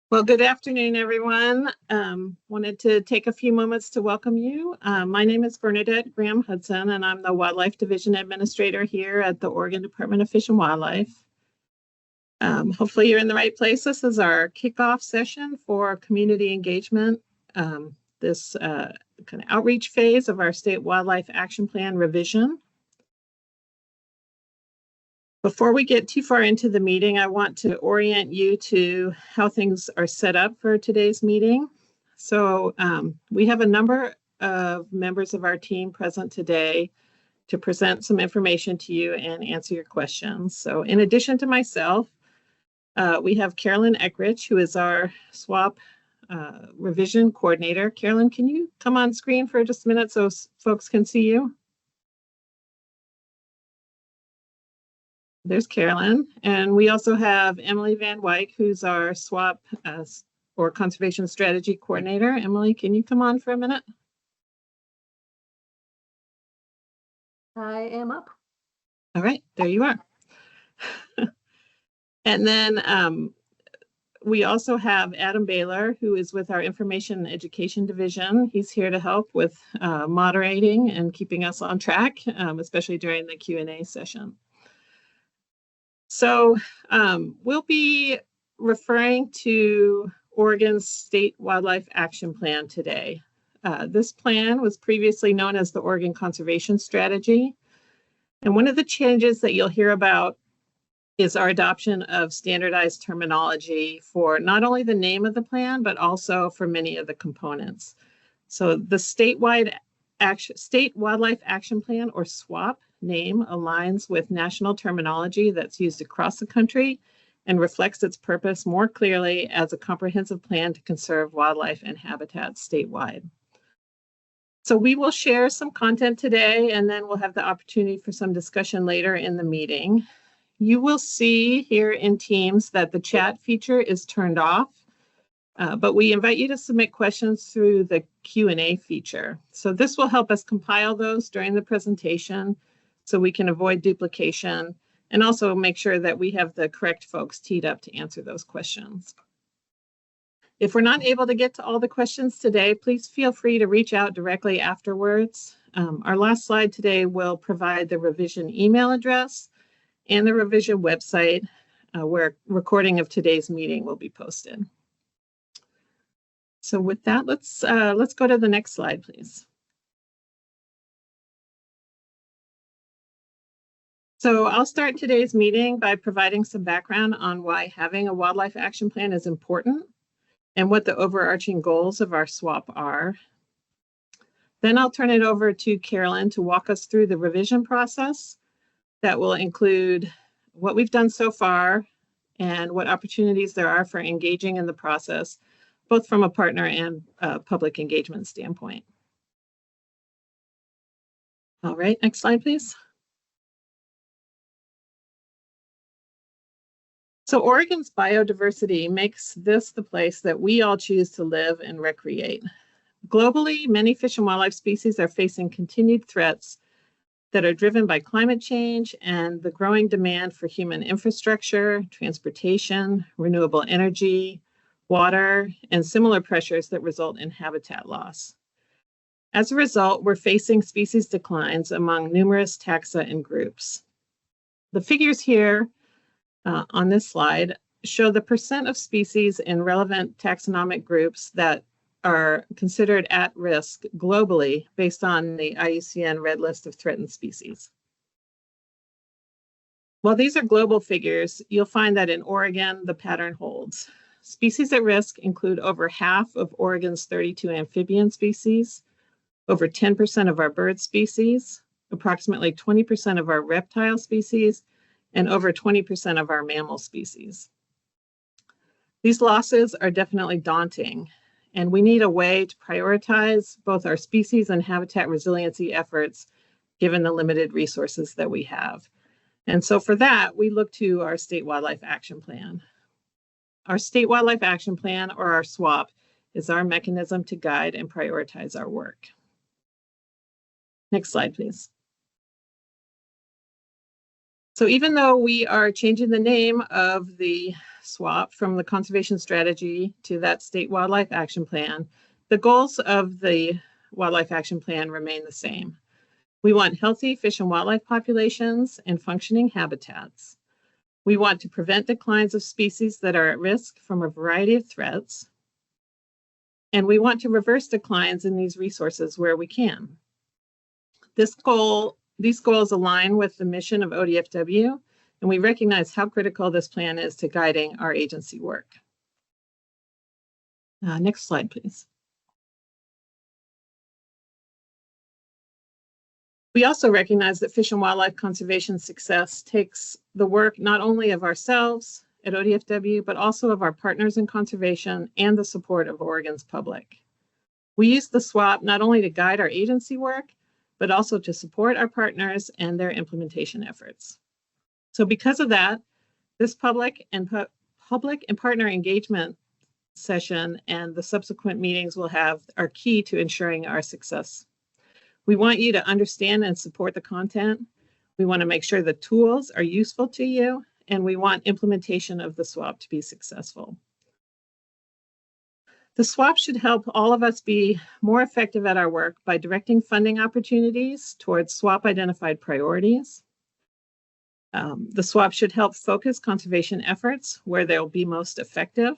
Well, good afternoon, everyone. Wanted to take a few moments to welcome you. My name is Bernadette Graham Hudson, and I'm the Wildlife Division Administrator here at the Oregon Department of Fish and Wildlife. Hopefully you're in the right place. This is our kickoff session for community engagement, this kind of outreach phase of our State Wildlife Action Plan revision. Before we get too far into the meeting, I want to orient you to how things are set up for today's meeting. So we have a number of members of our team present today to present some information to you and answer your questions. So in addition to myself, we have Carolyn Eckrich, who is our SWAP revision coordinator. Carolyn, can you come on screen for just a minute so folks can see you? There's Carolyn. And we also have Emily Van Wyk, who's our SWAP or Conservation Strategy Coordinator. Emily, can you come on for a minute? I am up. All right, there you are. And then we also have Adam Baylor, who is with our Information and Education Division. He's here to help with moderating and keeping us on track, especially during the Q&A session. So we'll be referring to Oregon's State Wildlife Action Plan today. This plan was previously known as the Oregon Conservation Strategy. And one of the changes that you'll hear about is our adoption of standardized terminology for not only the name of the plan, but also for many of the components. So the State Wildlife Action Plan, or SWAP, name aligns with national terminology that's used across the country and reflects its purpose more clearly as a comprehensive plan to conserve wildlife and habitats statewide. So we will share some content today, and then we'll have the opportunity for some discussion later in the meeting. You will see here in Teams that the chat feature is turned off, but we invite you to submit questions through the Q&A feature. So this will help us compile those during the presentation so we can avoid duplication and also make sure that we have the correct folks teed up to answer those questions. If we're not able to get to all the questions today, please feel free to reach out directly afterwards. Our last slide today will provide the revision email address and the revision website where recording of today's meeting will be posted. So with that, let's go to the next slide, please. So I'll start today's meeting by providing some background on why having a wildlife action plan is important and what the overarching goals of our SWAP are. Then I'll turn it over to Carolyn to walk us through the revision process that will include what we've done so far and what opportunities there are for engaging in the process, both from a partner and public engagement standpoint. All right, next slide, please. So Oregon's biodiversity makes this the place that we all choose to live and recreate. Globally, many fish and wildlife species are facing continued threats that are driven by climate change and the growing demand for human infrastructure, transportation, renewable energy, water, and similar pressures that result in habitat loss. As a result, we're facing species declines among numerous taxa and groups. The figures here on this slide show the percent of species in relevant taxonomic groups that are considered at risk globally based on the IUCN Red List of Threatened Species. While these are global figures, you'll find that in Oregon, the pattern holds. Species at risk include over half of Oregon's 32 amphibian species, over 10% of our bird species, approximately 20% of our reptile species, and over 20% of our mammal species. These losses are definitely daunting, and we need a way to prioritize both our species and habitat resiliency efforts given the limited resources that we have. And so for that, we look to our State Wildlife Action Plan. Our State Wildlife Action Plan, or our SWAP, is our mechanism to guide and prioritize our work. Next slide, please. So even though we are changing the name of the SWAP from the conservation strategy to that state wildlife action plan, the goals of the wildlife action plan remain the same. We want healthy fish and wildlife populations and functioning habitats. We want to prevent declines of species that are at risk from a variety of threats. And we want to reverse declines in these resources where we can. These goals align with the mission of ODFW, and we recognize how critical this plan is to guiding our agency work. Next slide, please. We also recognize that fish and wildlife conservation success takes the work not only of ourselves at ODFW, but also of our partners in conservation and the support of Oregon's public. We use the SWAP not only to guide our agency work, but also to support our partners and their implementation efforts. So because of that, this public and partner engagement session and the subsequent meetings we'll have are key to ensuring our success. We want you to understand and support the content. We want to make sure the tools are useful to you, and we want implementation of the SWAP to be successful. The SWAP should help all of us be more effective at our work by directing funding opportunities towards SWAP identified priorities. The SWAP should help focus conservation efforts where they'll be most effective.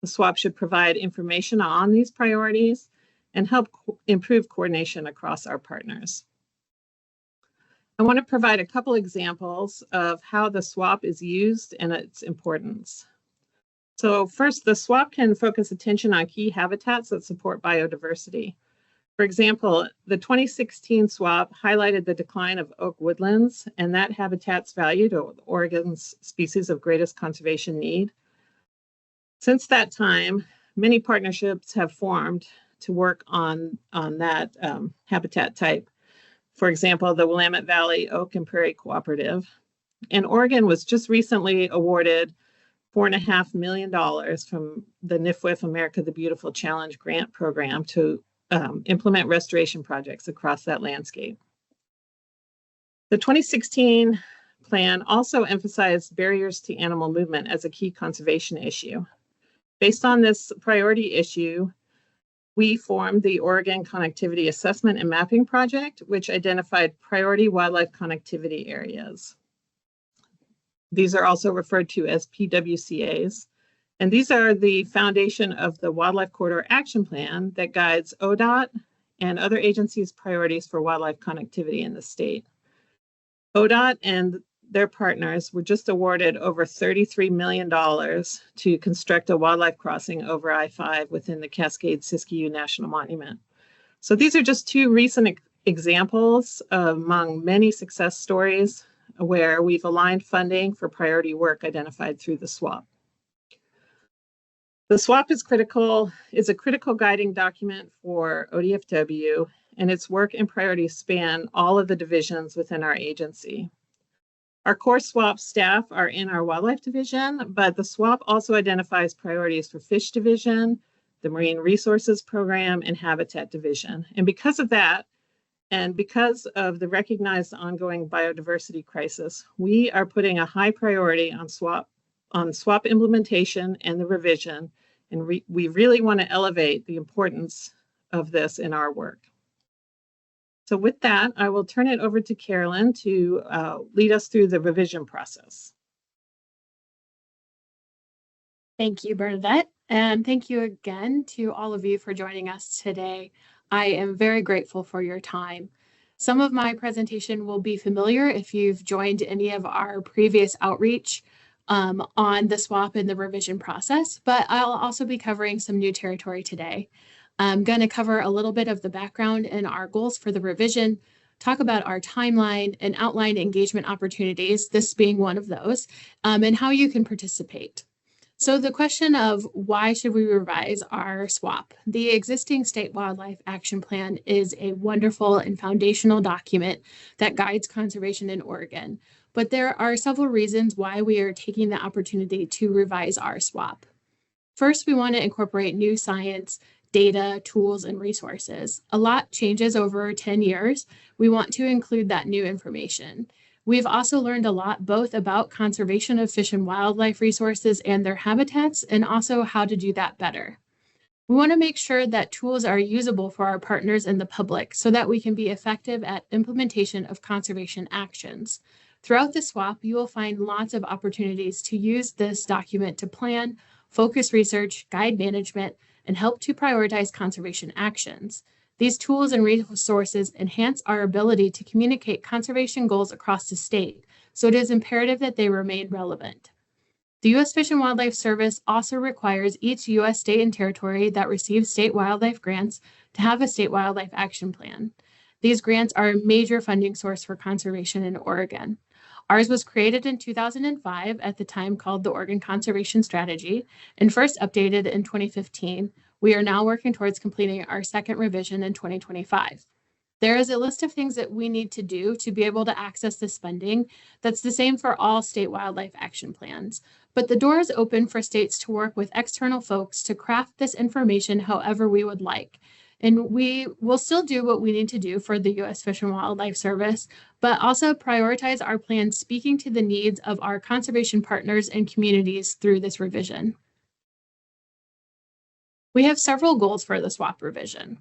The SWAP should provide information on these priorities and help improve coordination across our partners. I want to provide a couple examples of how the SWAP is used and its importance. So first, the SWAP can focus attention on key habitats that support biodiversity. For example, the 2016 SWAP highlighted the decline of oak woodlands and that habitat's value to Oregon's species of greatest conservation need. Since that time, many partnerships have formed to work on that habitat type. For example, the Willamette Valley Oak and Prairie Cooperative. And Oregon was just recently awarded $4.5 million from the NIFWF America the Beautiful Challenge grant program to implement restoration projects across that landscape. The 2016 plan also emphasized barriers to animal movement as a key conservation issue. Based on this priority issue, we formed the Oregon Connectivity Assessment and Mapping Project, which identified priority wildlife connectivity areas. These are also referred to as PWCAs. And these are the foundation of the Wildlife Corridor Action Plan that guides ODOT and other agencies' priorities for wildlife connectivity in the state. ODOT and their partners were just awarded over $33 million to construct a wildlife crossing over I-5 within the Cascade-Siskiyou National Monument. So these are just two recent examples among many success stories where we've aligned funding for priority work identified through the SWAP. The SWAP is a critical guiding document for ODFW, and its work and priorities span all of the divisions within our agency. Our core SWAP staff are in our wildlife division, but the SWAP also identifies priorities for fish division, the marine resources program, and habitat division. And because of that, and because of the recognized ongoing biodiversity crisis, we are putting a high priority on SWAP implementation and the revision, and we really want to elevate the importance of this in our work. So with that, I will turn it over to Carolyn to lead us through the revision process. Thank you, Bernadette, and thank you again to all of you for joining us today. I am very grateful for your time. Some of my presentation will be familiar if you've joined any of our previous outreach on the SWAP and the revision process, but I'll also be covering some new territory today. I'm going to cover a little bit of the background and our goals for the revision, talk about our timeline, and outline engagement opportunities, this being one of those, and how you can participate. So the question of why should we revise our SWAP? The existing State Wildlife Action Plan is a wonderful and foundational document that guides conservation in Oregon, but there are several reasons why we are taking the opportunity to revise our SWAP. First, we want to incorporate new science, data, tools, and resources. A lot changes over 10 years. We want to include that new information. We've also learned a lot both about conservation of fish and wildlife resources and their habitats, and also how to do that better. We want to make sure that tools are usable for our partners and the public so that we can be effective at implementation of conservation actions. Throughout the SWOP, you will find lots of opportunities to use this document to plan, focus research, guide management, and help to prioritize conservation actions. These tools and resources enhance our ability to communicate conservation goals across the state, so it is imperative that they remain relevant. The U.S. Fish and Wildlife Service also requires each U.S. state and territory that receives state wildlife grants to have a state wildlife action plan. These grants are a major funding source for conservation in Oregon. Ours was created in 2005, at the time called the Oregon Conservation Strategy, and first updated in 2015. We are now working towards completing our second revision in 2025. There is a list of things that we need to do to be able to access this funding that's the same for all state wildlife action plans. But the door is open for states to work with external folks to craft this information however we would like. And we will still do what we need to do for the U.S. Fish and Wildlife Service, but also prioritize our plans speaking to the needs of our conservation partners and communities through this revision. We have several goals for the SWOP revision.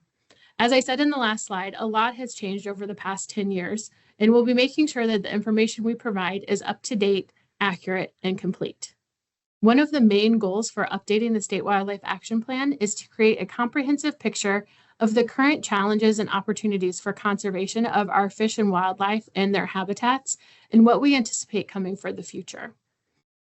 As I said in the last slide, a lot has changed over the past 10 years, and we'll be making sure that the information we provide is up to date, accurate, and complete. One of the main goals for updating the State Wildlife Action Plan is to create a comprehensive picture of the current challenges and opportunities for conservation of our fish and wildlife and their habitats, and what we anticipate coming for the future.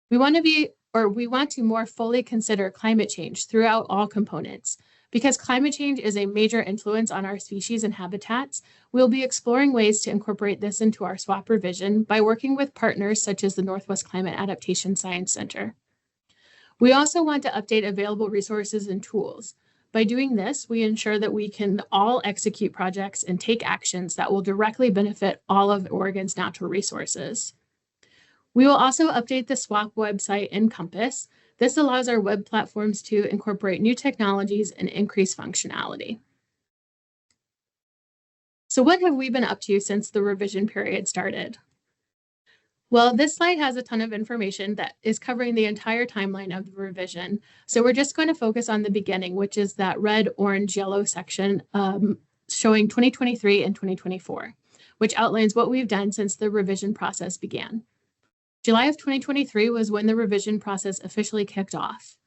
We want to more fully consider climate change throughout all components. Because climate change is a major influence on our species and habitats, we'll be exploring ways to incorporate this into our SWOP revision by working with partners such as the Northwest Climate Adaptation Science Center. We also want to update available resources and tools. By doing this, we ensure that we can all execute projects and take actions that will directly benefit all of Oregon's natural resources. We will also update the SWOP website and Compass. This allows our web platforms to incorporate new technologies and increase functionality. So what have we been up to since the revision period started? Well, this slide has a ton of information that is covering the entire timeline of the revision. So we're just going to focus on the beginning, which is that red, orange, yellow section showing 2023 and 2024, which outlines what we've done since the revision process began. July of 2023 was when the revision process officially kicked off.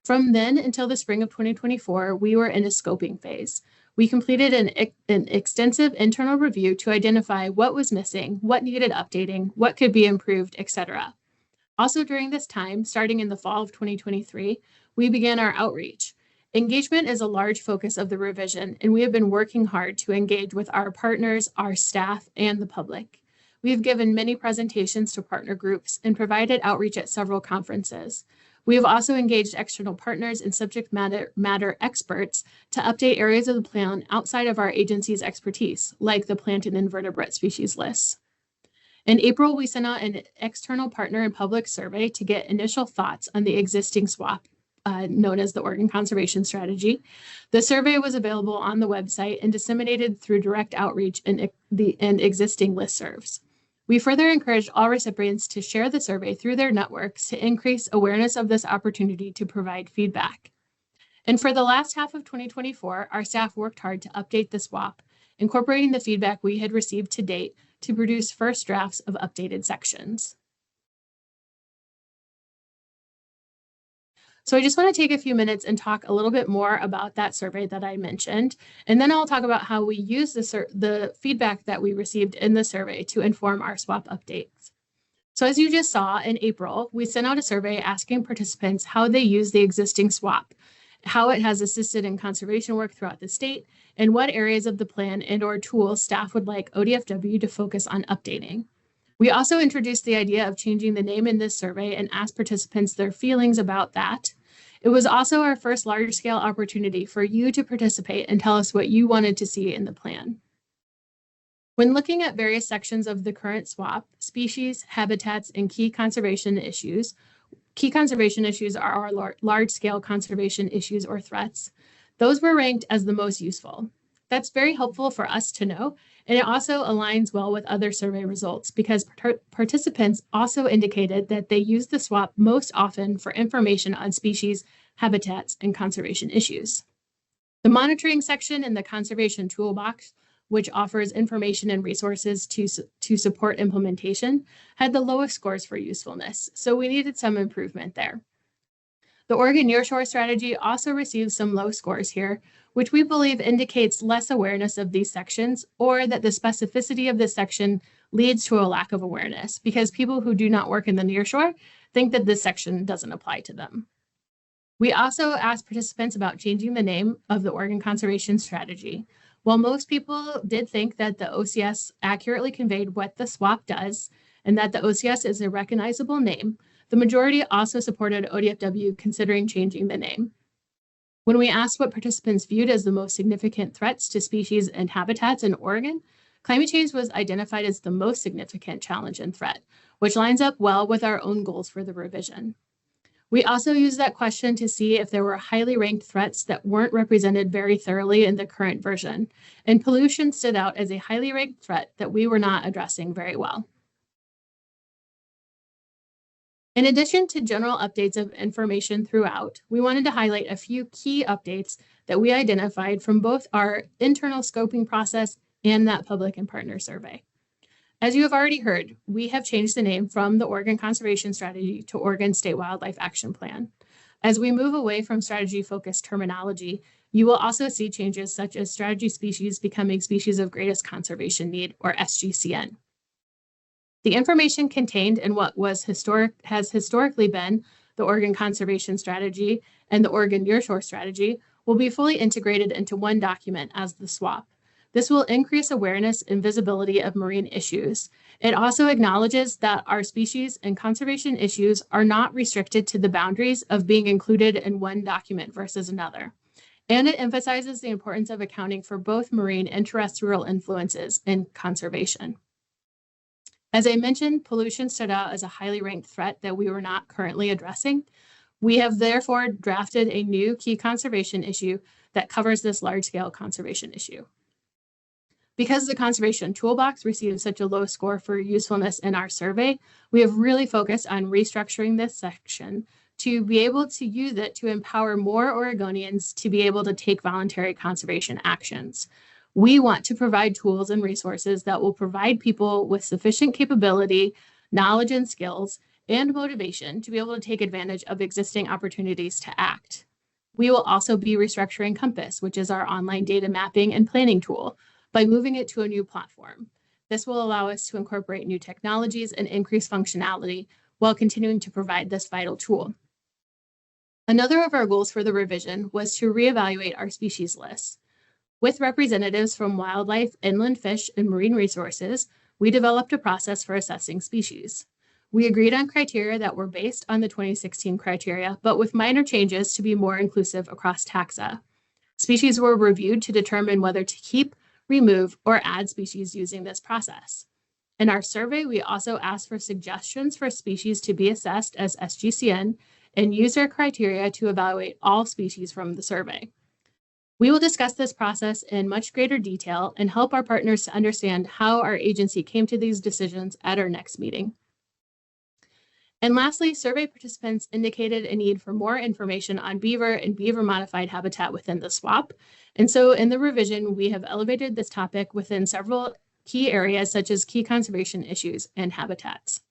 From then until the spring of 2024, we were in a scoping phase. We completed an extensive internal review to identify what was missing, what needed updating, what could be improved, etc. Also during this time, starting in the fall of 2023, we began our outreach. Engagement is a large focus of the revision, and we have been working hard to engage with our partners, our staff, and the public. We have given many presentations to partner groups and provided outreach at several conferences. We have also engaged external partners and subject matter experts to update areas of the plan outside of our agency's expertise, like the plant and invertebrate species lists. In April, we sent out an external partner and public survey to get initial thoughts on the existing SWOP, known as the Oregon Conservation Strategy. The survey was available on the website and disseminated through direct outreach and existing listservs. We further encouraged all recipients to share the survey through their networks to increase awareness of this opportunity to provide feedback. And for the last half of 2024, our staff worked hard to update the SWOP, incorporating the feedback we had received to date to produce first drafts of updated sections. So I just want to take a few minutes and talk a little bit more about that survey that I mentioned, and then I'll talk about how we use the feedback that we received in the survey to inform our SWOP updates. So as you just saw in April, we sent out a survey asking participants how they use the existing SWOP, how it has assisted in conservation work throughout the state, and what areas of the plan and/or tools staff would like ODFW to focus on updating. We also introduced the idea of changing the name in this survey and asked participants their feelings about that. It was also our first large-scale opportunity for you to participate and tell us what you wanted to see in the plan. When looking at various sections of the current SWOP, species, habitats, and key conservation issues are our large-scale conservation issues or threats. Those were ranked as the most useful. That's very helpful for us to know, And it also aligns well with other survey results because participants also indicated that they use the SWOP most often for information on species, habitats, and conservation issues. The monitoring section in the conservation toolbox, which offers information and resources to support implementation, had the lowest scores for usefulness, so we needed some improvement there. The Oregon Nearshore strategy also received some low scores here, which we believe indicates less awareness of these sections or that the specificity of this section leads to a lack of awareness because people who do not work in the nearshore think that this section doesn't apply to them. We also asked participants about changing the name of the Oregon Conservation Strategy. While most people did think that the OCS accurately conveyed what the SWOP does and that the OCS is a recognizable name, the majority also supported ODFW considering changing the name. When we asked what participants viewed as the most significant threats to species and habitats in Oregon, climate change was identified as the most significant challenge and threat, which lines up well with our own goals for the revision. We also used that question to see if there were highly ranked threats that weren't represented very thoroughly in the current version, and pollution stood out as a highly ranked threat that we were not addressing very well. In addition to general updates of information throughout, we wanted to highlight a few key updates that we identified from both our internal scoping process and that public and partner survey. As you have already heard, we have changed the name from the Oregon Conservation Strategy to Oregon State Wildlife Action Plan. As we move away from strategy-focused terminology, you will also see changes such as strategy species becoming species of greatest conservation need, or SGCN. The information contained in what has historically been the Oregon Conservation Strategy and the Oregon Nearshore Strategy will be fully integrated into one document as the SWOP. This will increase awareness and visibility of marine issues. It also acknowledges that our species and conservation issues are not restricted to the boundaries of being included in one document versus another. And it emphasizes the importance of accounting for both marine and terrestrial influences in conservation. As I mentioned, pollution stood out as a highly ranked threat that we were not currently addressing. We have therefore drafted a new key conservation issue that covers this large-scale conservation issue. Because the conservation toolbox received such a low score for usefulness in our survey, we have really focused on restructuring this section to be able to use it to empower more Oregonians to be able to take voluntary conservation actions. We want to provide tools and resources that will provide people with sufficient capability, knowledge and skills, and motivation to be able to take advantage of existing opportunities to act. We will also be restructuring Compass, which is our online data mapping and planning tool, by moving it to a new platform. This will allow us to incorporate new technologies and increase functionality while continuing to provide this vital tool. Another of our goals for the revision was to reevaluate our species list. With representatives from wildlife, inland fish, and marine resources, we developed a process for assessing species. We agreed on criteria that were based on the 2016 criteria, but with minor changes to be more inclusive across taxa. Species were reviewed to determine whether to keep, remove, or add species using this process. In our survey, we also asked for suggestions for species to be assessed as SGCN and use our criteria to evaluate all species from the survey. We will discuss this process in much greater detail and help our partners to understand how our agency came to these decisions at our next meeting. And lastly, survey participants indicated a need for more information on beaver and beaver modified habitat within the SWOP. And so in the revision, we have elevated this topic within several key areas such as key conservation issues and habitats.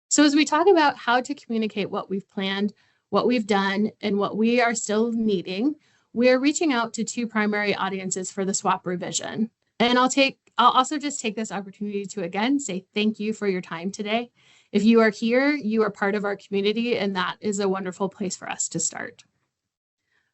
So as we talk about how to communicate what we've planned, what we've done, and what we are still needing, we are reaching out to two primary audiences for the SWOP revision. And I'll also just take this opportunity to again say thank you for your time today. If you are here, you are part of our community, and that is a wonderful place for us to start.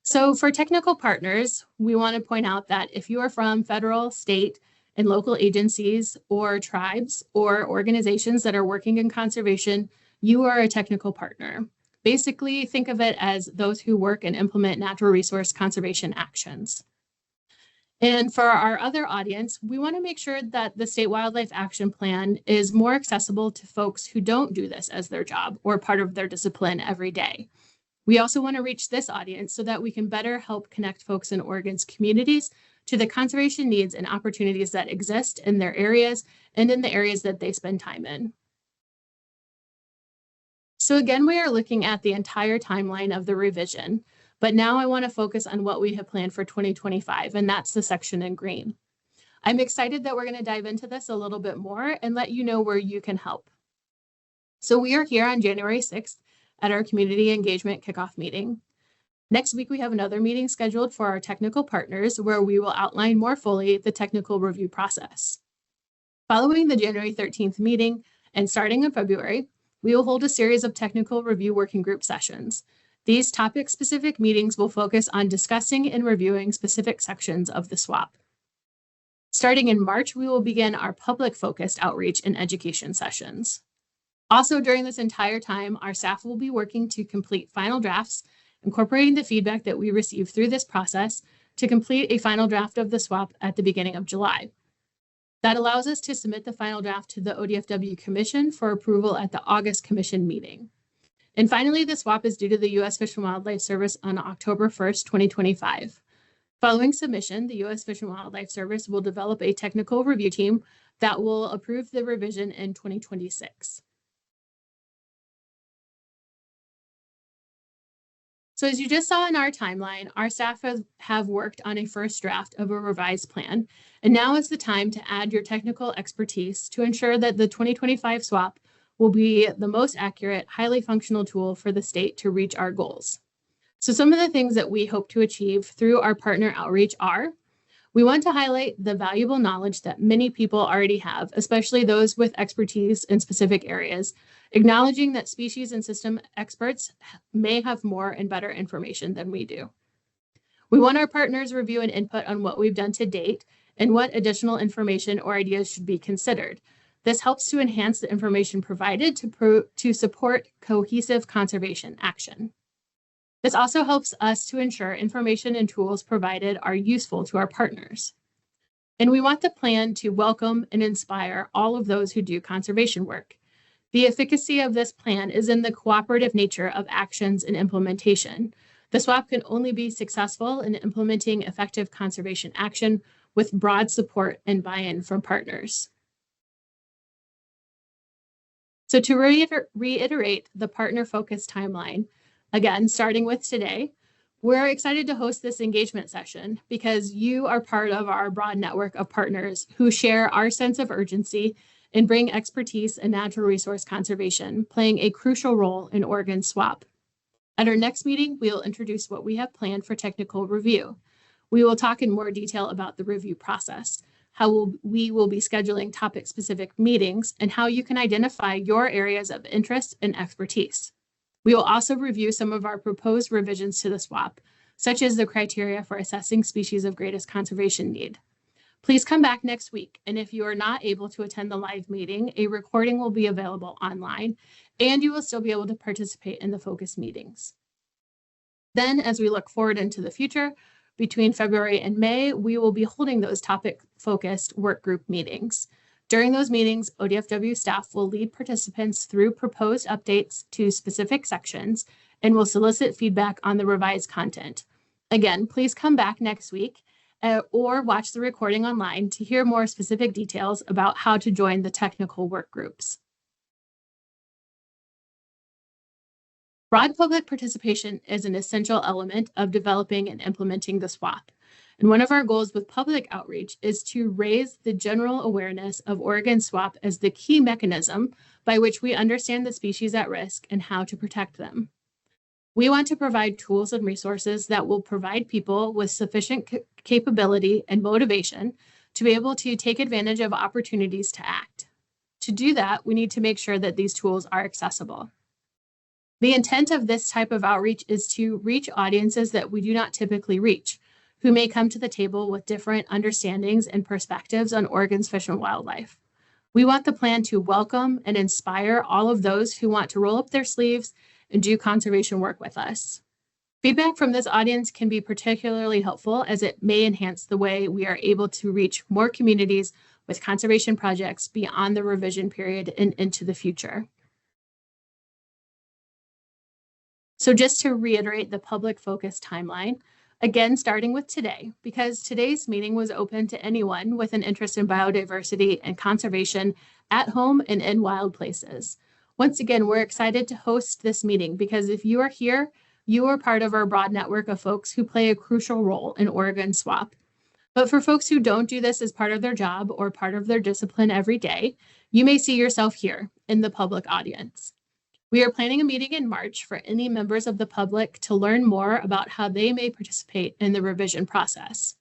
So for technical partners, we want to point out that if you are from federal, state, and local agencies or tribes or organizations that are working in conservation, you are a technical partner. Basically, think of it as those who work and implement natural resource conservation actions. And for our other audience, we want to make sure that the State Wildlife Action Plan is more accessible to folks who don't do this as their job or part of their discipline every day. We also want to reach this audience so that we can better help connect folks in Oregon's communities to the conservation needs and opportunities that exist in their areas and in the areas that they spend time in. So again, we are looking at the entire timeline of the revision, but now I want to focus on what we have planned for 2025, and that's the section in green. I'm excited that we're going to dive into this a little bit more and let you know where you can help. So we are here on January 6th at our community engagement kickoff meeting. Next week, we have another meeting scheduled for our technical partners where we will outline more fully the technical review process. Following the January 13th meeting and starting in February, we will hold a series of technical review working group sessions. These topic-specific meetings will focus on discussing and reviewing specific sections of the SWAP. Starting in March, we will begin our public-focused outreach and education sessions. Also, during this entire time, our staff will be working to complete final drafts, incorporating the feedback that we receive through this process to complete a final draft of the SWAP at the beginning of July. That allows us to submit the final draft to the ODFW Commission for approval at the August Commission meeting. And finally, the SWAP is due to the U.S. Fish and Wildlife Service on October 1st, 2025. Following submission, the U.S. Fish and Wildlife Service will develop a technical review team that will approve the revision in 2026. So as you just saw in our timeline, our staff have worked on a first draft of a revised plan, and now is the time to add your technical expertise to ensure that the 2025 SWAP will be the most accurate, highly functional tool for the state to reach our goals. So some of the things that we hope to achieve through our partner outreach are, we want to highlight the valuable knowledge that many people already have, especially those with expertise in specific areas, acknowledging that species and system experts may have more and better information than we do. We want our partners review and input on what we've done to date and what additional information or ideas should be considered. This helps to enhance the information provided to support cohesive conservation action. This also helps us to ensure information and tools provided are useful to our partners. And we want the plan to welcome and inspire all of those who do conservation work. The efficacy of this plan is in the cooperative nature of actions and implementation. The SWAP can only be successful in implementing effective conservation action with broad support and buy-in from partners. So to reiterate the partner-focused timeline, again, starting with today, we're excited to host this engagement session because you are part of our broad network of partners who share our sense of urgency and bring expertise in natural resource conservation, playing a crucial role in Oregon's SWAP. At our next meeting, we'll introduce what we have planned for technical review. We will talk in more detail about the review process, how we will be scheduling topic-specific meetings, and how you can identify your areas of interest and expertise. We will also review some of our proposed revisions to the SWAP, such as the criteria for assessing species of greatest conservation need. Please come back next week, and if you are not able to attend the live meeting, a recording will be available online, and you will still be able to participate in the focus meetings. Then, as we look forward into the future, between February and May, we will be holding those topic-focused work group meetings. During those meetings, ODFW staff will lead participants through proposed updates to specific sections and will solicit feedback on the revised content. Again, please come back next week or watch the recording online to hear more specific details about how to join the technical work groups. Broad public participation is an essential element of developing and implementing the SWAP. And one of our goals with public outreach is to raise the general awareness of Oregon SWAP as the key mechanism by which we understand the species at risk and how to protect them. We want to provide tools and resources that will provide people with sufficient capability and motivation to be able to take advantage of opportunities to act. To do that, we need to make sure that these tools are accessible. The intent of this type of outreach is to reach audiences that we do not typically reach, who may come to the table with different understandings and perspectives on Oregon's fish and wildlife. We want the plan to welcome and inspire all of those who want to roll up their sleeves and do conservation work with us. Feedback from this audience can be particularly helpful as it may enhance the way we are able to reach more communities with conservation projects beyond the revision period and into the future. So just to reiterate the public focus timeline, Again, starting with today, because today's meeting was open to anyone with an interest in biodiversity and conservation at home and in wild places. Once again, we're excited to host this meeting because if you are here, you are part of our broad network of folks who play a crucial role in Oregon SWAP. But for folks who don't do this as part of their job or part of their discipline every day, you may see yourself here in the public audience. We are planning a meeting in March for any members of the public to learn more about how they may participate in the revision process.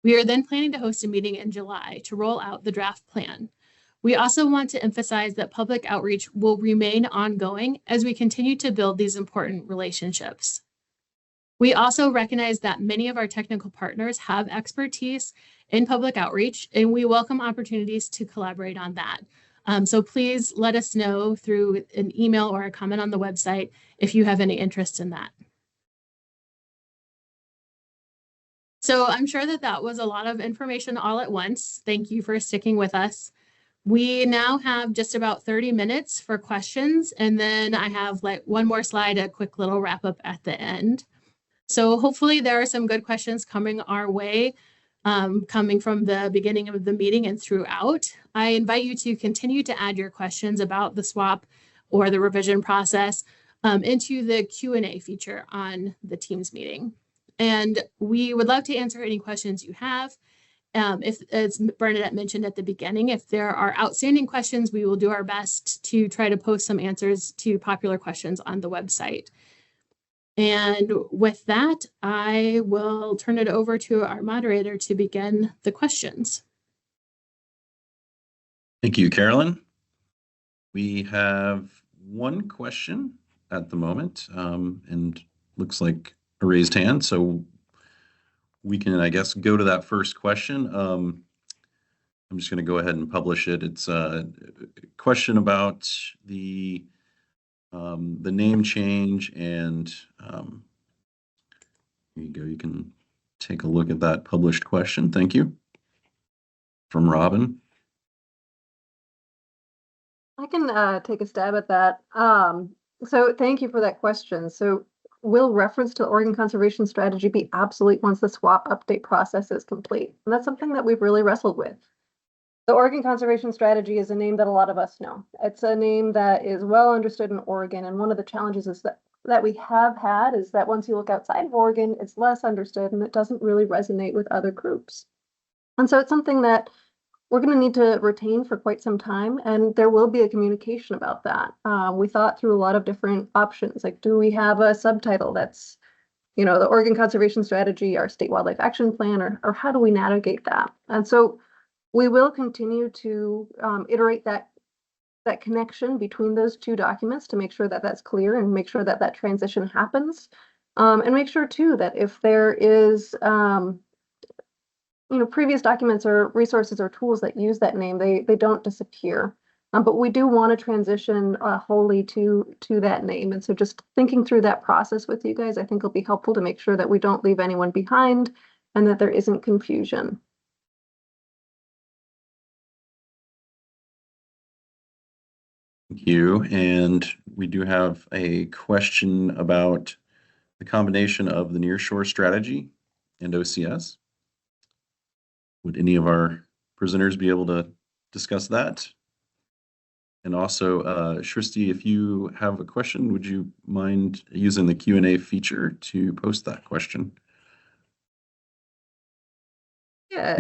We are then planning to host a meeting in July to roll out the draft plan. We also want to emphasize that public outreach will remain ongoing as we continue to build these important relationships. We also recognize that many of our technical partners have expertise in public outreach, and we welcome opportunities to collaborate on that. So please let us know through an email or a comment on the website if you have any interest in that. So I'm sure that that was a lot of information all at once. Thank you for sticking with us. We now have just about 30 minutes for questions, and then I have like one more slide, a quick little wrap up at the end. So hopefully there are some good questions coming our way, coming from the beginning of the meeting and throughout. I invite you to continue to add your questions about the SWAP or the revision process into the Q&A feature on the Teams meeting. And we would love to answer any questions you have. If, as Bernadette mentioned at the beginning, if there are outstanding questions, we will do our best to try to post some answers to popular questions on the website. And with that, I will turn it over to our moderator to begin the questions. Thank you, Carolyn. We have one question at the moment, and looks like a raised hand. So we can, I guess, go to that first question. I'm just going to go ahead and publish it. It's a question about the name change, and here you go. You can take a look at that published question. Thank you. From Robin. I can take a stab at that. So thank you for that question. So will reference to Oregon Conservation Strategy be obsolete once the SWAP update process is complete? And that's something that we've really wrestled with. The Oregon Conservation Strategy is a name that a lot of us know. It's a name that is well understood in Oregon, and one of the challenges is that we have had is that once you look outside of Oregon, it's less understood and it doesn't really resonate with other groups. And so it's something that we're going to need to retain for quite some time, and there will be a communication about that. We thought through a lot of different options, like do we have a subtitle that's, you know, the Oregon Conservation Strategy, our State Wildlife Action Plan, or how do we navigate that? And so we will continue to iterate that connection between those two documents to make sure that that's clear and make sure that that transition happens, and make sure too that if there is you know, previous documents or resources or tools that use that name, they don't disappear. But we do want to transition wholly to that name. And so just thinking through that process with you guys, I think will be helpful to make sure that we don't leave anyone behind and that there isn't confusion. Thank you. And we do have a question about the combination of the nearshore strategy and OCS. Would any of our presenters be able to discuss that? And also, Shristi, if you have a question, would you mind using the Q&A feature to post that question? Yeah,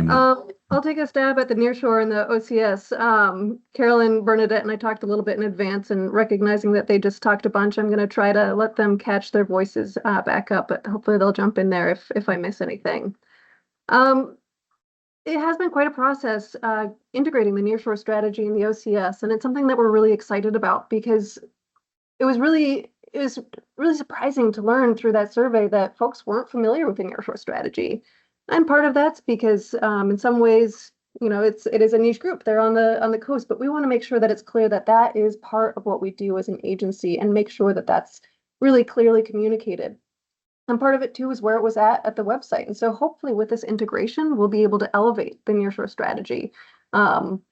I'll take a stab at the nearshore and the OCS. Carolyn, Bernadette, and I talked a little bit in advance, and recognizing that they just talked a bunch, I'm going to try to let them catch their voices back up, but hopefully they'll jump in there if I miss anything. It has been quite a process integrating the nearshore strategy and the OCS, and it's something that we're really excited about because it was really surprising to learn through that survey that folks weren't familiar with the nearshore strategy. And part of that's because in some ways, you know, it is a niche group. They're on the coast, but we want to make sure that it's clear that that is part of what we do as an agency and make sure that that's really clearly communicated. And part of it too is where it was at the website. And so hopefully with this integration, we'll be able to elevate the nearshore strategy.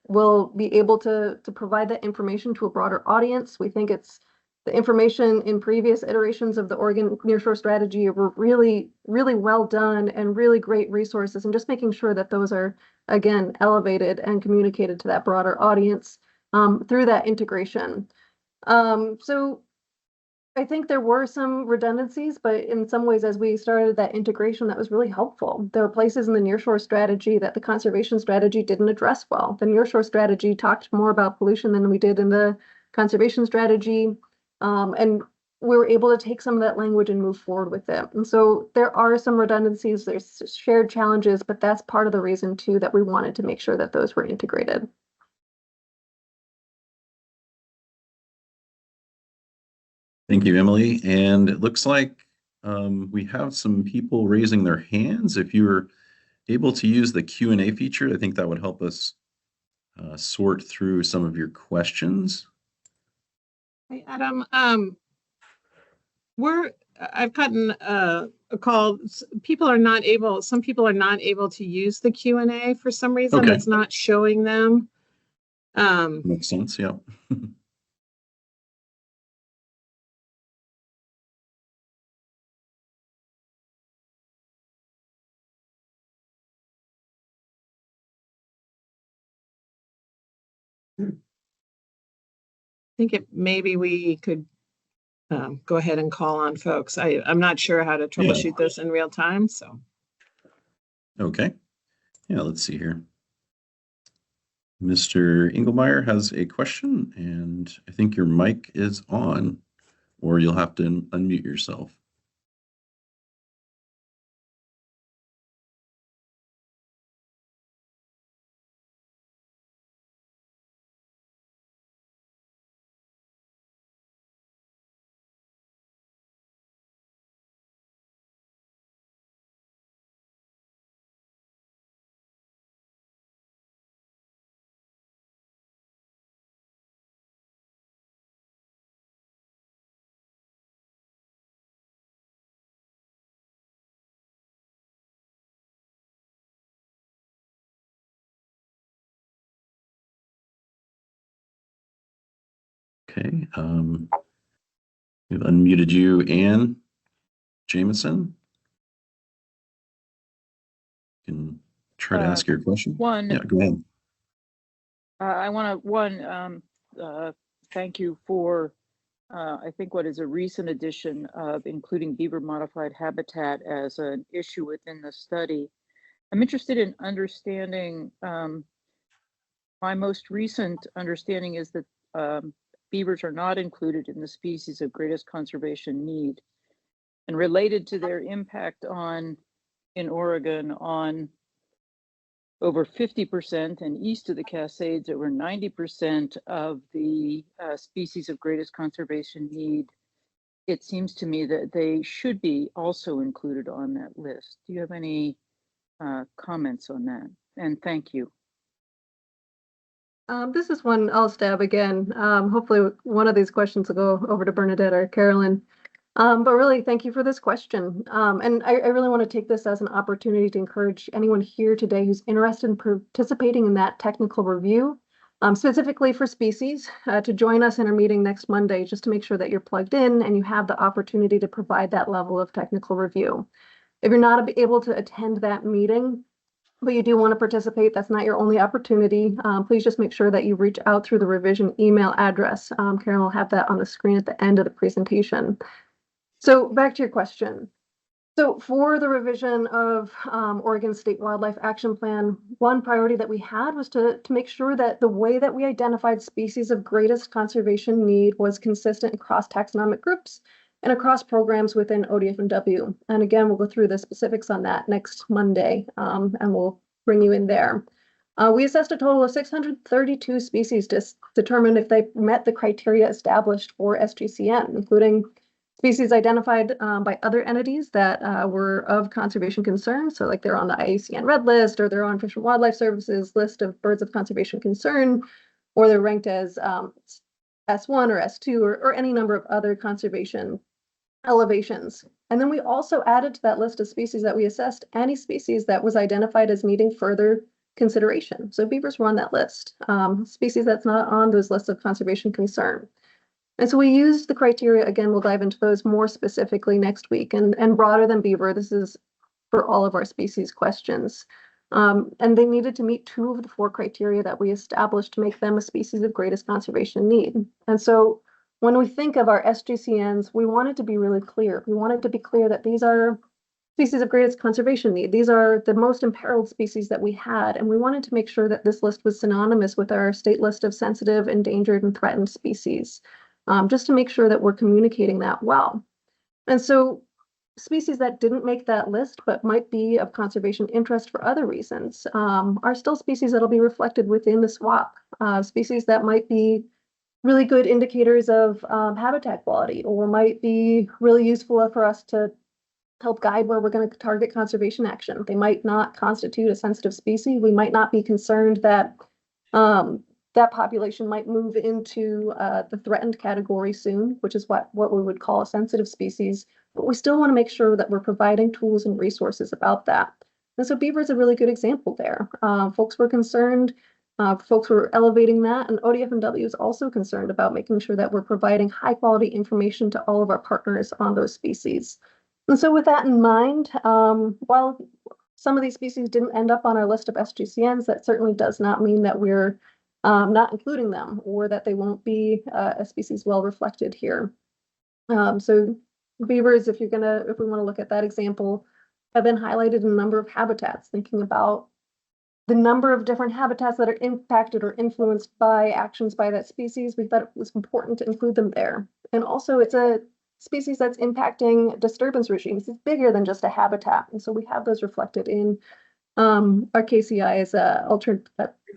We'll be able to provide that information to a broader audience. We think it's The information in previous iterations of the Oregon Nearshore Strategy were really, really well done and really great resources, and just making sure that those are, again, elevated and communicated to that broader audience through that integration. So I think there were some redundancies, but in some ways, as we started that integration, that was really helpful. There were places in the Nearshore Strategy that the conservation strategy didn't address well. The Nearshore Strategy talked more about pollution than we did in the conservation strategy. And we were able to take some of that language and move forward with it. And so there are some redundancies, there's shared challenges, but that's part of the reason too that we wanted to make sure that those were integrated. Thank you, Emily. And it looks like we have some people raising their hands. If you were able to use the Q&A feature, I think that would help us sort through some of your questions. Hey, Adam, I've gotten a call. Some people are not able to use the Q&A for some reason. Okay. It's not showing them. Makes sense, yeah. I think maybe we could go ahead and call on folks. I'm not sure how to troubleshoot this in real time, so. Okay. Yeah, let's see here. Mr. Engelmeyer has a question, and I think your mic is on, or you'll have to unmute yourself. Okay, we've unmuted you, Ann Jameson. You can try to ask your question. Yeah, go ahead. I want to thank you for I think what is a recent addition of including beaver modified habitat as an issue within the study. I'm interested in understanding, my most recent understanding is that beavers are not included in the species of greatest conservation need, and related to their impact in Oregon on over 50%, and east of the Cascades, over 90% of the species of greatest conservation need. It seems to me that they should be also included on that list. Do you have any comments on that? And thank you. This is one I'll stab again. Hopefully one of these questions will go over to Bernadette or Carolyn. But really, thank you for this question. And I really want to take this as an opportunity to encourage anyone here today who's interested in participating in that technical review, specifically for species, to join us in our meeting next Monday, just to make sure that you're plugged in and you have the opportunity to provide that level of technical review. If you're not able to attend that meeting, but you do want to participate, that's not your only opportunity. Please just make sure that you reach out through the revision email address. Karen will have that on the screen at the end of the presentation. So back to your question. So for the revision of Oregon State Wildlife Action Plan, one priority that we had was to make sure that the way that we identified species of greatest conservation need was consistent across taxonomic groups and across programs within ODF&W. And again, we'll go through the specifics on that next Monday, and we'll bring you in there. We assessed a total of 632 species to determine if they met the criteria established for SGCN, including species identified by other entities that were of conservation concern. So like they're on the IUCN Red List, or they're on Fish and Wildlife Service's list of birds of conservation concern, or they're ranked as S1 or S2 or any number of other conservation elevations. And then we also added to that list of species that we assessed any species that was identified as needing further consideration. So beavers were on that list. Species that's not on those lists of conservation concern. And so we used the criteria, again, we'll dive into those more specifically next week, and broader than beaver, this is for all of our species questions. And they needed to meet 2 of the 4 criteria that we established to make them a species of greatest conservation need. And so when we think of our SGCNs, we wanted to be really clear. We wanted to be clear that these are species of greatest conservation need. These are the most imperiled species that we had, and we wanted to make sure that this list was synonymous with our state list of sensitive, endangered, and threatened species, just to make sure that we're communicating that well. And so species that didn't make that list but might be of conservation interest for other reasons are still species that'll be reflected within the swap. Species that might be really good indicators of habitat quality, or might be really useful for us to help guide where we're going to target conservation action. They might not constitute a sensitive species. We might not be concerned that that population might move into the threatened category soon, which is what we would call a sensitive species. But we still want to make sure that we're providing tools and resources about that. And so beaver is a really good example there. Folks were concerned, folks were elevating that, and ODFMW is also concerned about making sure that we're providing high quality information to all of our partners on those species. And so with that in mind, while some of these species didn't end up on our list of SGCNs, that certainly does not mean that we're not including them, or that they won't be a species well reflected here. So beavers, if we want to look at that example, have been highlighted in a number of habitats, thinking about the number of different habitats that are impacted or influenced by actions by that species. We thought it was important to include them there. And also it's a species that's impacting disturbance regimes. It's bigger than just a habitat. And so we have those reflected in our KCI as a altered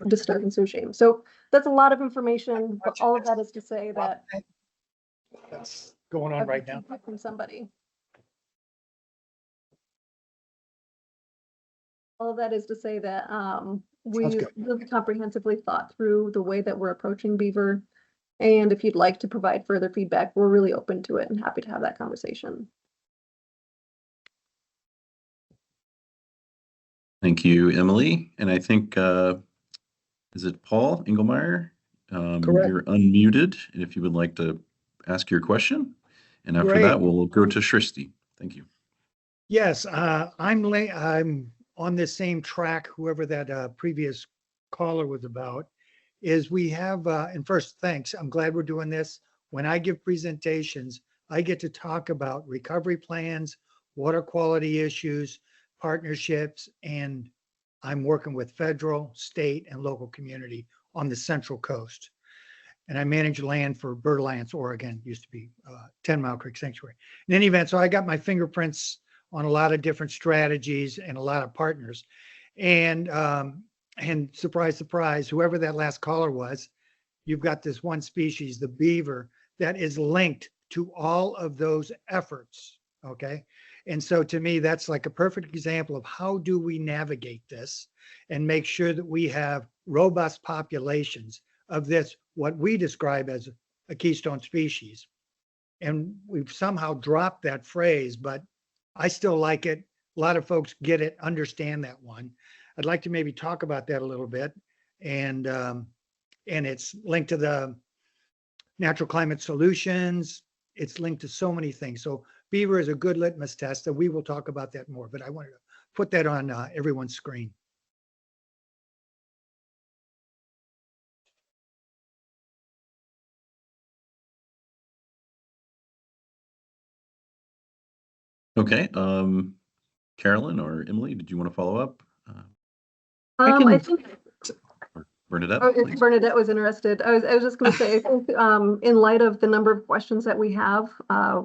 disturbance regime. So that's a lot of information, but all of that is to say that That's going on right now. from somebody. All of that is to say that we good. really comprehensively thought through the way that we're approaching beaver. And if you'd like to provide further feedback, we're really open to it and happy to have that conversation. Thank you, Emily. And I think, is it Paul Engelmeyer? Correct. You're unmuted, and if you would like to ask your question. And after Great. that, we'll go to Shristi. Thank you. Yes, I'm on this same track, whoever that previous caller was about, is we have, and first, thanks. I'm glad we're doing this. When I give presentations, I get to talk about recovery plans, water quality issues, partnerships, and I'm working with federal, state, and local community on the Central Coast. And I manage land for Bird Alliance, Oregon, used to be 10 Mile Creek Sanctuary. In any event, so I got my fingerprints on a lot of different strategies and a lot of partners. And surprise, surprise, whoever that last caller was, you've got this one species, the beaver, that is linked to all of those efforts, okay? And so to me, that's like a perfect example of how do we navigate this and make sure that we have robust populations of this, what we describe as a keystone species. And we've somehow dropped that phrase, but I still like it. A lot of folks get it, understand that one. I'd like to maybe talk about that a little bit. And it's linked to the natural climate solutions. It's linked to so many things. So beaver is a good litmus test, and we will talk about that more, but I wanted to put that on everyone's screen. Okay, Carolyn or Emily, did you want to follow up? I think Or Bernadette, if please. Bernadette was interested. I was just going to say, I think in light of the number of questions that we have,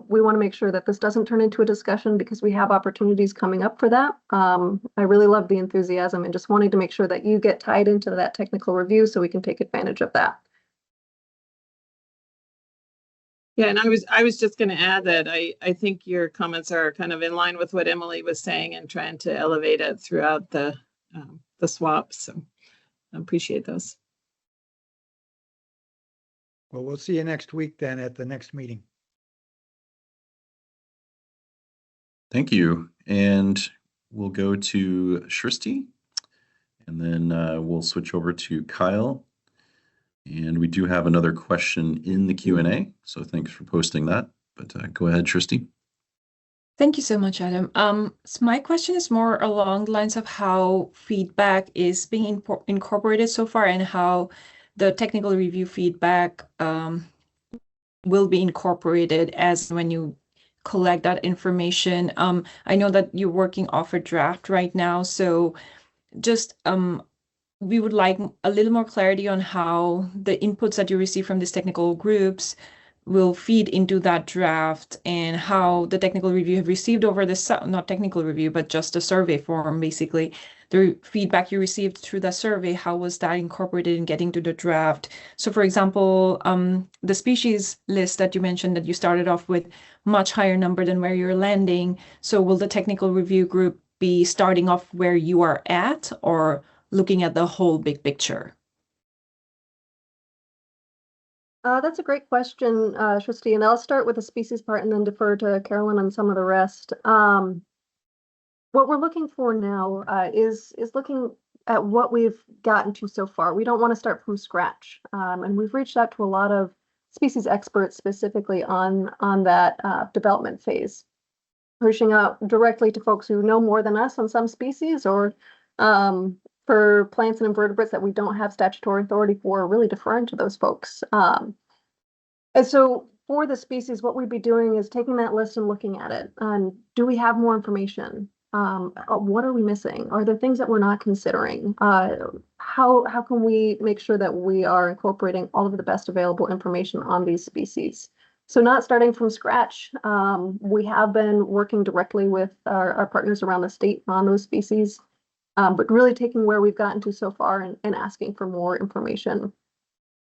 we want to make sure that this doesn't turn into a discussion, because we have opportunities coming up for that. I really love the enthusiasm and just wanting to make sure that you get tied into that technical review so we can take advantage of that. Yeah, and I was just going to add that I think your comments are kind of in line with what Emily was saying and trying to elevate it throughout the swap. So I appreciate those. Well, we'll see you next week then at the next meeting. Thank you. And we'll go to Shristi, and then we'll switch over to Kyle. And we do have another question in the Q&A, so thanks for posting that. But go ahead, Tristy. Thank you so much, Adam. So my question is more along the lines of how feedback is being incorporated so far and how the technical review feedback will be incorporated as when you collect that information. I know that you're working off a draft right now, so just we would like a little more clarity on how the inputs that you receive from these technical groups will feed into that draft and how the technical review have received over the, not technical review, but just a survey form, basically. The feedback you received through the survey, how was that incorporated in getting to the draft? So for example, the species list that you mentioned that you started off with much higher number than where you're landing. So will the technical review group be starting off where you are at or looking at the whole big picture? That's a great question, Tristy, and I'll start with the species part and then defer to Carolyn on some of the rest. What we're looking for now is looking at what we've gotten to so far. We don't want to start from scratch, and we've reached out to a lot of species experts specifically on that development phase, reaching out directly to folks who know more than us on some species, or for plants and invertebrates that we don't have statutory authority for, really deferring to those folks. And so for the species, what we'd be doing is taking that list and looking at it. Do we have more information? What are we missing? Are there things that we're not considering? How can we make sure that we are incorporating all of the best available information on these species? So not starting from scratch. We have been working directly with our partners around the state on those species, but really taking where we've gotten to so far and asking for more information.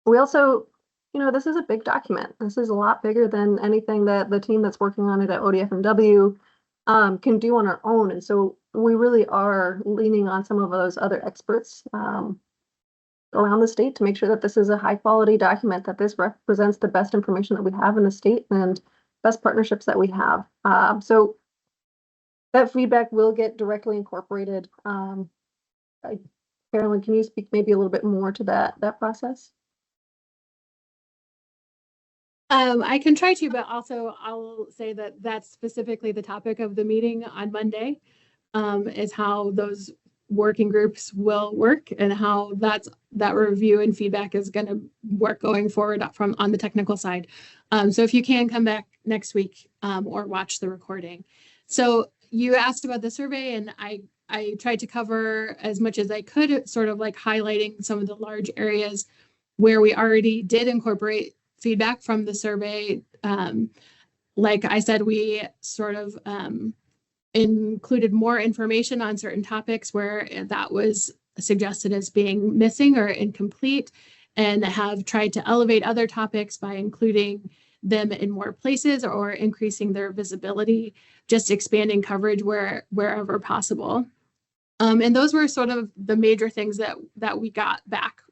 We also, this is a big document. This is a lot bigger than anything that the team that's working on it at ODF&W can do on our own. And so we really are leaning on some of those other experts around the state to make sure that this is a high quality document, that this represents the best information that we have in the state and best partnerships that we have. So that feedback will get directly incorporated. Carolyn, can you speak maybe a little bit more to that process? I can try to, but also I'll say that that's specifically the topic of the meeting on Monday, is how those working groups will work and how that review and feedback is going to work going forward on the technical side. So if you can come back next week or watch the recording. So you asked about the survey, and I tried to cover as much as I could, sort of like highlighting some of the large areas where we already did incorporate feedback from the survey. Like I said, we sort of included more information on certain topics where that was suggested as being missing or incomplete, and have tried to elevate other topics by including them in more places or increasing their visibility, just expanding coverage wherever possible. And those were sort of the major things that we got back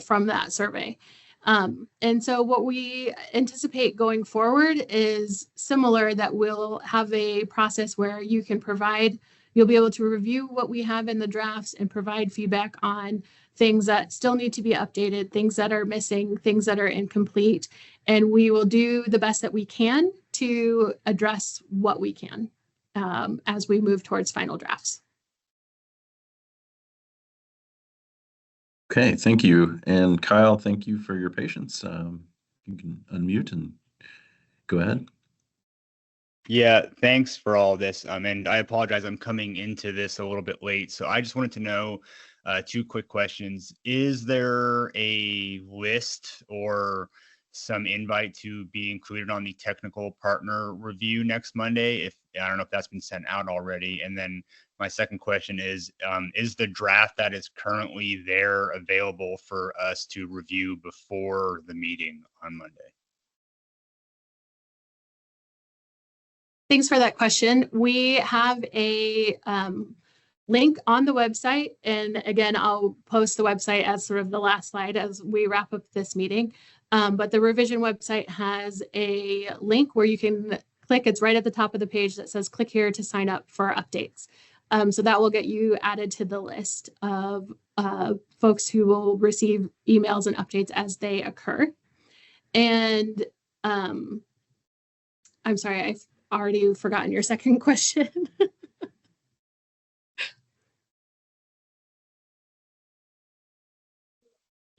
from that survey. And so what we anticipate going forward is similar, that we'll have a process where you'll be able to review what we have in the drafts and provide feedback on things that still need to be updated, things that are missing, things that are incomplete. And we will do the best that we can to address what we can as we move towards final drafts. Okay, thank you. And Kyle, thank you for your patience. You can unmute and go ahead. Yeah, thanks for all this. And I apologize, I'm coming into this a little bit late. So I just wanted to know two quick questions. Is there a list or some invite to be included on the technical partner review next Monday? I don't know if that's been sent out already. And then my second question is the draft that is currently there available for us to review before the meeting on Monday? Thanks for that question. We have a link on the website. And again, I'll post the website as sort of the last slide as we wrap up this meeting. But the revision website has a link where you can click. It's right at the top of the page that says click here to sign up for updates. So that will get you added to the list of folks who will receive emails and updates as they occur. And I'm sorry, I've already forgotten your second question.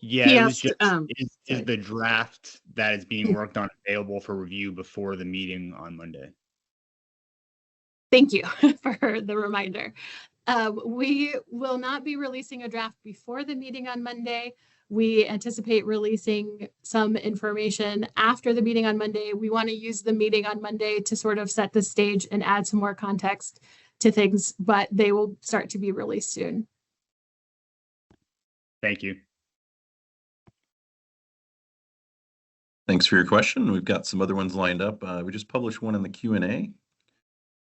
Yeah, He it was asked, just, is sorry. the draft that is being worked on available for review before the meeting on Monday? Thank you for the reminder. We will not be releasing a draft before the meeting on Monday. We anticipate releasing some information after the meeting on Monday. We want to use the meeting on Monday to sort of set the stage and add some more context to things, but they will start to be released soon. Thank you. Thanks for your question. We've got some other ones lined up. We just published one in the Q&A. I don't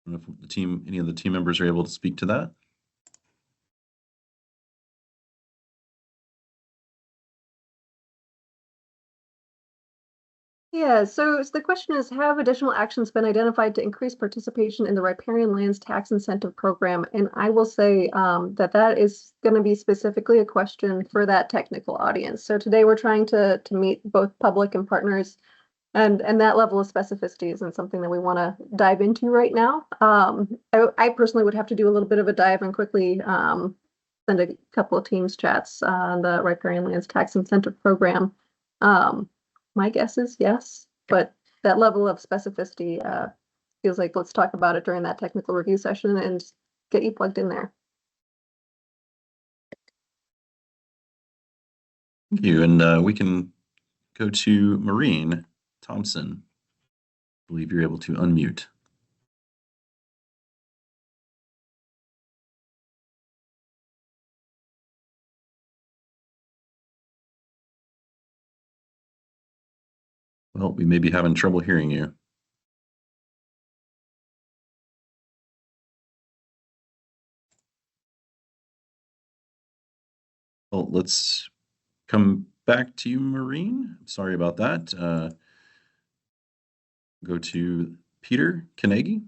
know if the team, any of the team members are able to speak to that. Yeah, so the question is, have additional actions been identified to increase participation in the Riparian Lands Tax Incentive Program? And I will say that is going to be specifically a question for that technical audience. So today we're trying to meet both public and partners, and that level of specificity isn't something that we want to dive into right now. I personally would have to do a little bit of a dive and quickly send a couple of Teams chats on the Riparian Lands Tax Incentive Program. My guess is yes, but that level of specificity feels like let's talk about it during that technical review session and get you plugged in there. Thank you. And we can go to Maureen Thompson. I believe you're able to unmute. Well, we may be having trouble hearing you. Well, let's come back to you, Maureen. Sorry about that. Go to Peter Kanegi.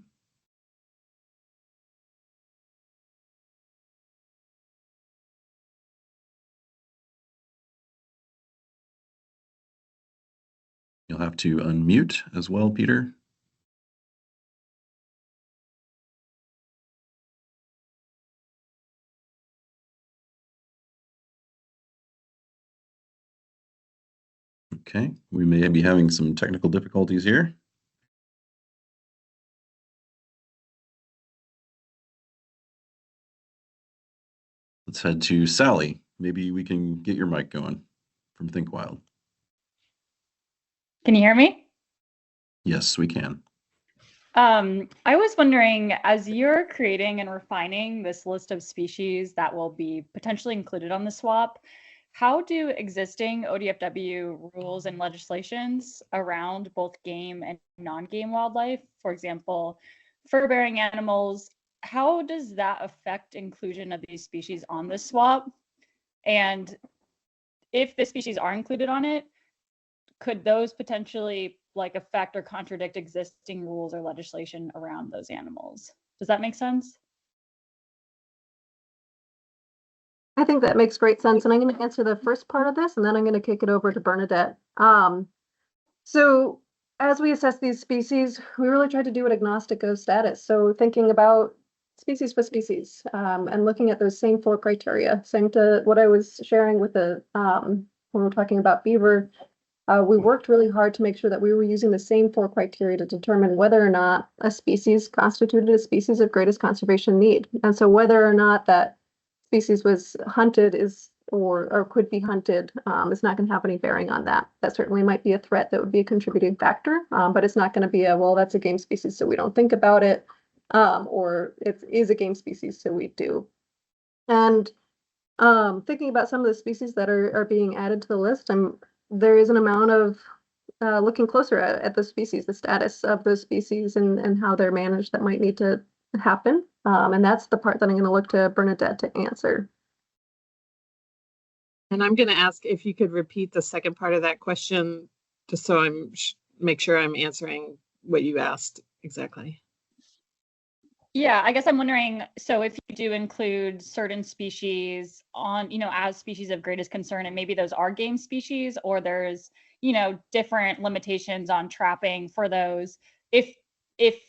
You'll have to unmute as well, Peter. Okay, we may be having some technical difficulties here. Let's head to Sally. Maybe we can get your mic going from Think Wild. Can you hear me? Yes, we can. I was wondering, as you're creating and refining this list of species that will be potentially included on the swap, how do existing ODFW rules and legislations around both game and non-game wildlife, for example, fur-bearing animals, how does that affect inclusion of these species on the swap? And if the species are included on it, could those potentially affect or contradict existing rules or legislation around those animals? Does that make sense? I think that makes great sense. And I'm going to answer the first part of this, and then I'm going to kick it over to Bernadette. So as we assess these species, we really try to do it agnostic of status. So thinking about species by species and looking at those same 4 criteria, same to what I was sharing with the when we're talking about beaver. We worked really hard to make sure that we were using the same 4 criteria to determine whether or not a species constituted a species of greatest conservation need. And so whether or not that species was hunted or could be hunted is not going to have any bearing on that. That certainly might be a threat that would be a contributing factor, but it's not going to be well, that's a game species, so we don't think about it, or it is a game species, so we do. And thinking about some of the species that are being added to the list, there is an amount of looking closer at the species, the status of those species and how they're managed that might need to happen. And that's the part that I'm going to look to Bernadette to answer. And I'm going to ask if you could repeat the second part of that question, just so I'm make sure I'm answering what you asked exactly. Yeah, I guess I'm wondering, so if you do include certain species on, as species of greatest concern, and maybe those are game species, or there's, different limitations on trapping for those, if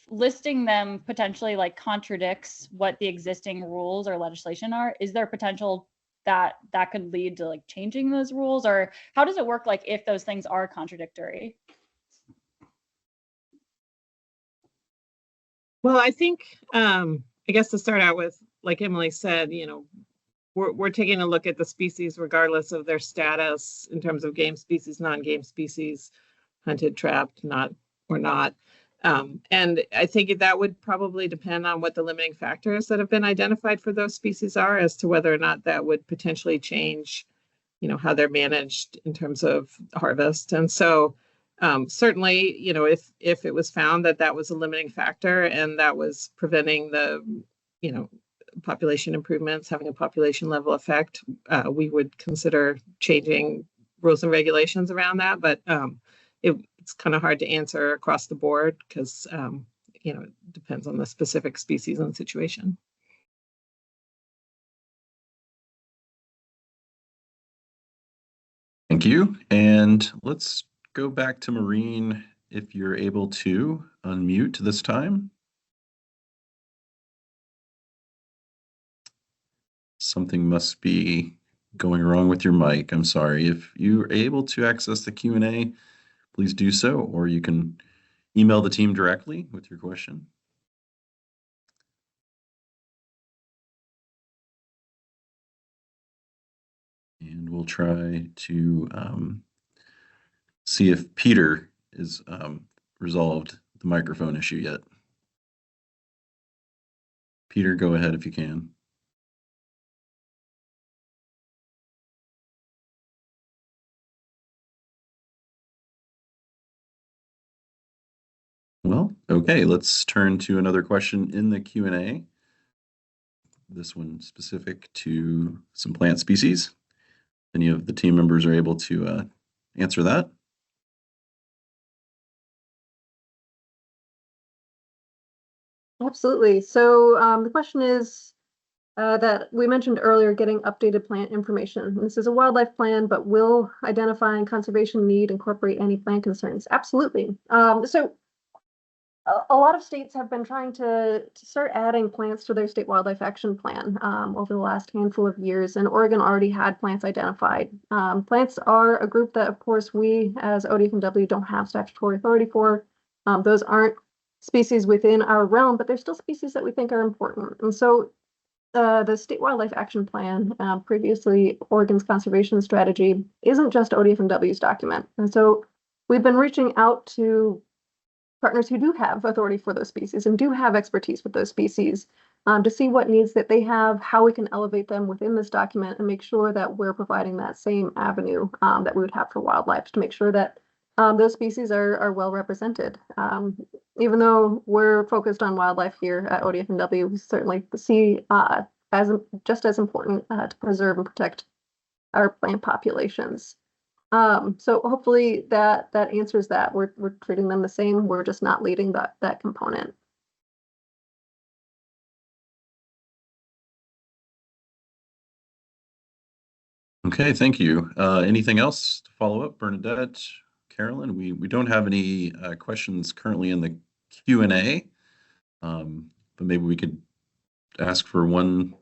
listing them potentially like contradicts what the existing rules or legislation are, is there potential that could lead to like changing those rules? Or how does it work, like if those things are contradictory? Well, I think, I guess to start out with, like Emily said, we're taking a look at the species regardless of their status in terms of game species, non-game species, hunted, trapped, not or not. And I think that would probably depend on what the limiting factors that have been identified for those species are as to whether or not that would potentially change, how they're managed in terms of harvest. And so certainly, if it was found that that was a limiting factor and that was preventing the, population improvements, having a population level effect, we would consider changing rules and regulations around that. But it's kind of hard to answer across the board because, it depends on the specific species and situation. Thank you. And let's go back to Maureen, if you're able to unmute this time. Something must be going wrong with your mic. I'm sorry. If you're able to access the Q&A, please do so, or you can email the team directly with your question. And we'll try to see if Peter is resolved the microphone issue yet. Peter, go ahead if you can. Well, okay, let's turn to another question in the Q&A. This one specific to some plant species. Any of the team members are able to answer that? Absolutely. So the question is that we mentioned earlier, getting updated plant information. This is a wildlife plan, but will identifying conservation need incorporate any plant concerns? Absolutely. So a lot of states have been trying to start adding plants to their state wildlife action plan over the last handful of years, and Oregon already had plants identified. Plants are a group that, of course, we as ODFW don't have statutory authority for. Those aren't species within our realm, but they're still species that we think are important. And so the State Wildlife Action Plan, previously Oregon's conservation strategy, isn't just ODFW's document. And so we've been reaching out to partners who do have authority for those species and do have expertise with those species to see what needs that they have, how we can elevate them within this document and make sure that we're providing that same avenue that we would have for wildlife to make sure that those species are well represented. Even though we're focused on wildlife here at ODFW, we certainly see as just as important to preserve and protect our plant populations. So hopefully that answers that. We're treating them the same. We're just not leading that component. Okay, thank you. Anything else to follow up, Bernadette, Carolyn? We don't have any questions currently in the Q&A, but maybe we could ask for one.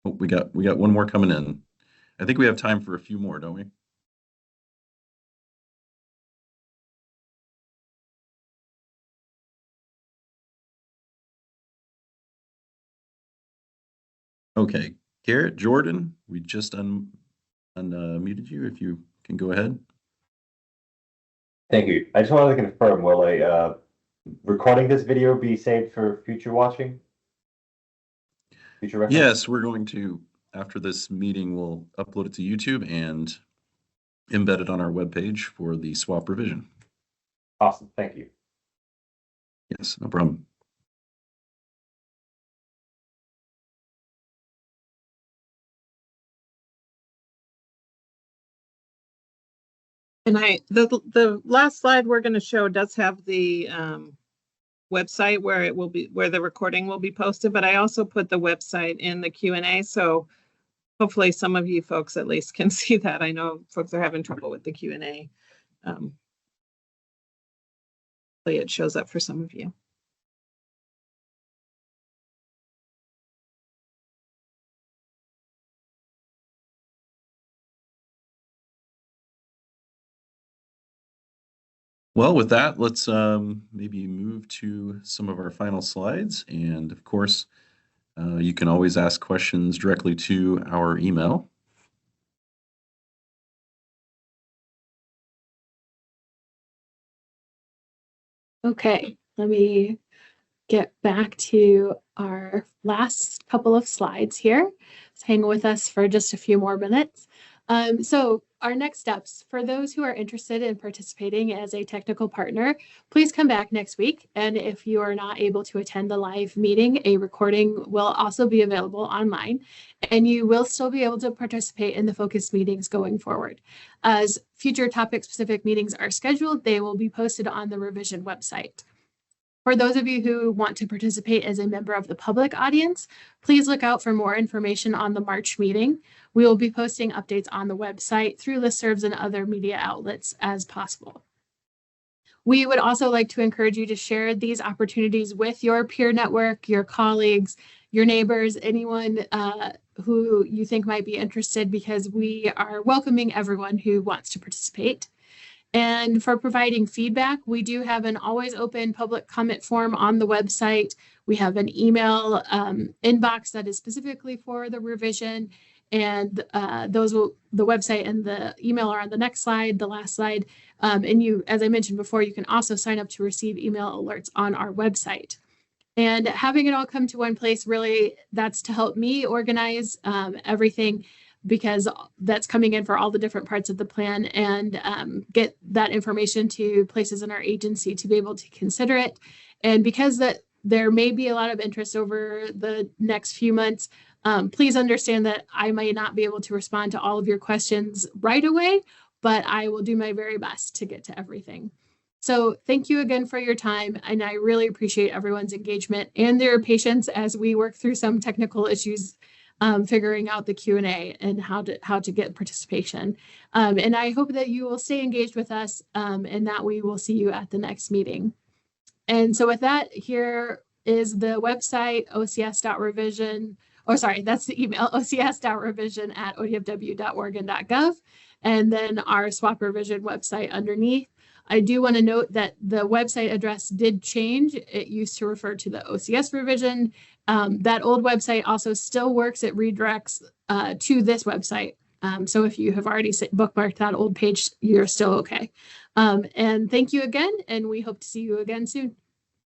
Oh, we got one more coming in. I think we have time for a few more, don't we? Okay, Garrett, Jordan, we just unmuted you. If you can go ahead. Thank you. I just wanted to confirm, will a recording this video be saved for future watching? Future reference? Yes, we're going to, after this meeting, we'll upload it to YouTube and embed it on our webpage for the swap revision. Awesome, thank you. Yes, no problem. And the last slide we're going to show does have the website where it will be, where the recording will be posted, but I also put the website in the Q&A. So hopefully some of you folks at least can see that. I know folks are having trouble with the Q&A. Hopefully it shows up for some of you. Well, with that, let's maybe move to some of our final slides. And of course, you can always ask questions directly to our email. Okay, let me get back to our last couple of slides here. Just hang with us for just a few more minutes. So our next steps, for those who are interested in participating as a technical partner, please come back next week. And if you are not able to attend the live meeting, a recording will also be available online, and you will still be able to participate in the focus meetings going forward. As future topic-specific meetings are scheduled, they will be posted on the revision website. For those of you who want to participate as a member of the public audience, please look out for more information on the March meeting. We will be posting updates on the website through listservs and other media outlets as possible. We would also like to encourage you to share these opportunities with your peer network, your colleagues, your neighbors, anyone who you think might be interested, because we are welcoming everyone who wants to participate. And for providing feedback, we do have an always open public comment form on the website. We have an email inbox that is specifically for the revision, and the website and the email are on the next slide, the last slide. And you, as I mentioned before, you can also sign up to receive email alerts on our website. And having it all come to one place, really, that's to help me organize everything, because that's coming in for all the different parts of the plan, and get that information to places in our agency to be able to consider it. And because there may be a lot of interest over the next few months, please understand that I may not be able to respond to all of your questions right away, but I will do my very best to get to everything. So thank you again for your time, and I really appreciate everyone's engagement and their patience as we work through some technical issues, figuring out the Q&A and how to get participation. And I hope that you will stay engaged with us, and that we will see you at the next meeting. And so with that, here is the website, ocs.revision. Oh, sorry, that's the email, ocs.revision@odfw.oregon.gov. And then our swap revision website underneath. I do want to note that the website address did change. It used to refer to the OCS revision. That old website also still works. It redirects to this website. So if you have already bookmarked that old page, you're still okay. And thank you again, and we hope to see you again soon.